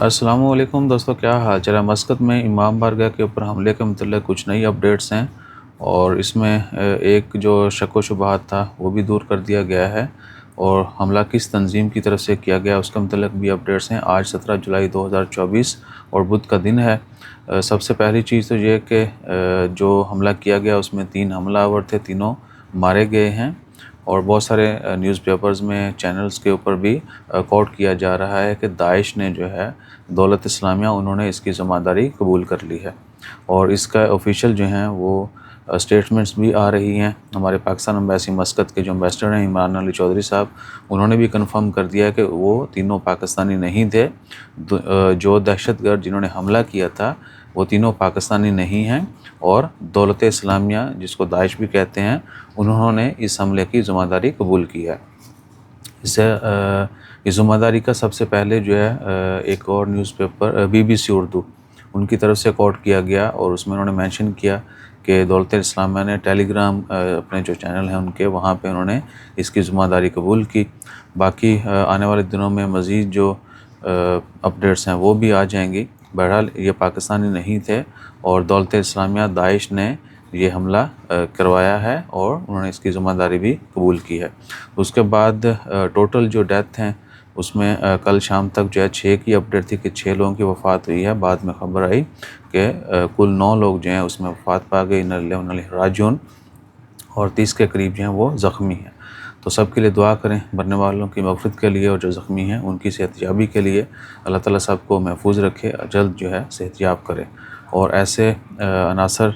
السلام علیکم دوستو، کیا حال چال ہے؟ مسقط میں امام بارگاہ کے اوپر حملے کے متعلق کچھ نئی اپڈیٹس ہیں، اور اس میں ایک جو شک و شبہات تھا وہ بھی دور کر دیا گیا ہے، اور حملہ کس تنظیم کی طرف سے کیا گیا اس کے متعلق بھی اپڈیٹس ہیں۔ آج 17 جولائی 2024 اور بدھ کا دن ہے۔ سب سے پہلی چیز تو یہ ہے کہ جو حملہ کیا گیا اس میں 3 حملہ آور تھے، تینوں مارے گئے ہیں، اور بہت سارے نیوز پیپرز میں، چینلز کے اوپر بھی کوٹ کیا جا رہا ہے کہ داعش نے جو ہے دولت اسلامیہ انہوں نے اس کی ذمہ داری قبول کر لی ہے، اور اس کا آفیشیل جو ہیں وہ اسٹیٹمنٹس بھی آ رہی ہیں۔ ہمارے پاکستان ایمبیسی مسقط کے جو امبیسڈر ہیں عمران علی چودھری صاحب، انہوں نے بھی کنفرم کر دیا کہ وہ تینوں پاکستانی نہیں تھے۔ جو دہشت گرد جنہوں نے حملہ کیا تھا وہ تینوں پاکستانی نہیں ہیں، اور دولت اسلامیہ جس کو داعش بھی کہتے ہیں، انہوں نے اس حملے کی ذمہ داری قبول کی ہے۔ اس ذمہ داری کا سب سے پہلے جو ہے ایک اور نیوز پیپر BBC اردو، ان کی طرف سے کوٹ کیا گیا، اور اس میں انہوں نے مینشن کیا کہ دولت اسلامیہ نے ٹیلی گرام اپنے جو چینل ہیں ان کے، وہاں پہ انہوں نے اس کی ذمہ داری قبول کی۔ باقی آنے والے دنوں میں مزید جو اپڈیٹس ہیں وہ بھی آ جائیں گی۔ بہرحال یہ پاکستانی نہیں تھے، اور دولت اسلامیہ داعش نے یہ حملہ کروایا ہے، اور انہوں نے اس کی ذمہ داری بھی قبول کی ہے۔ اس کے بعد ٹوٹل جو ڈیتھ ہیں اس میں کل شام تک جو ہے 6 کی اپڈیٹ تھی کہ 6 لوگوں کی وفات ہوئی ہے۔ بعد میں خبر آئی کہ کل 9 لوگ جو ہیں اس میں وفات پا گئے، انا للہ و انا الیہ راجعون، اور 30 کے قریب جو ہیں وہ زخمی ہیں۔ تو سب کے لیے دعا کریں، مرنے والوں کی مغفرت کے لیے، اور جو زخمی ہیں ان کی صحت یابی کے لیے۔ اللہ تعالیٰ سب کو محفوظ رکھے، جلد جو ہے صحت یاب کرے، اور ایسے عناصر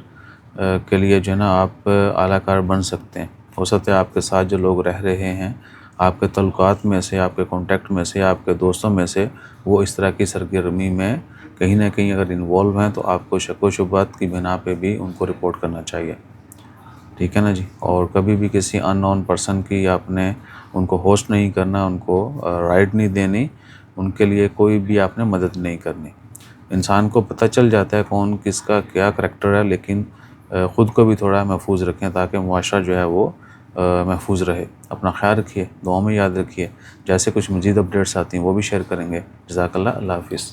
کے لیے جو ہے نا آپ اعلیٰ کار بن سکتے ہیں۔ ہو سکتا ہے آپ کے ساتھ جو لوگ رہ رہے ہیں، آپ کے تعلقات میں سے، آپ کے کانٹیکٹ میں سے، آپ کے دوستوں میں سے، وہ اس طرح کی سرگرمی میں کہیں نہ کہیں اگر انوالو ہیں تو آپ کو شک و شبہات کی بنا پہ بھی ان کو رپورٹ کرنا چاہیے، ٹھیک ہے نا جی۔ اور کبھی بھی کسی ان نون پرسن کی آپ نے ان کو ہوسٹ نہیں کرنا، ان کو رائٹ نہیں دینی، ان کے لیے کوئی بھی آپ نے مدد نہیں کرنی۔ انسان کو پتہ چل جاتا ہے کون کس کا کیا کریکٹر ہے، لیکن خود کو بھی تھوڑا محفوظ رکھیں تاکہ معاشرہ جو ہے وہ محفوظ رہے۔ اپنا خیال رکھیے، دعاؤں میں یاد رکھیے۔ جیسے کچھ مزید اپڈیٹس آتی ہیں وہ بھی شیئر کریں گے۔ جزاک اللہ، اللہ حافظ۔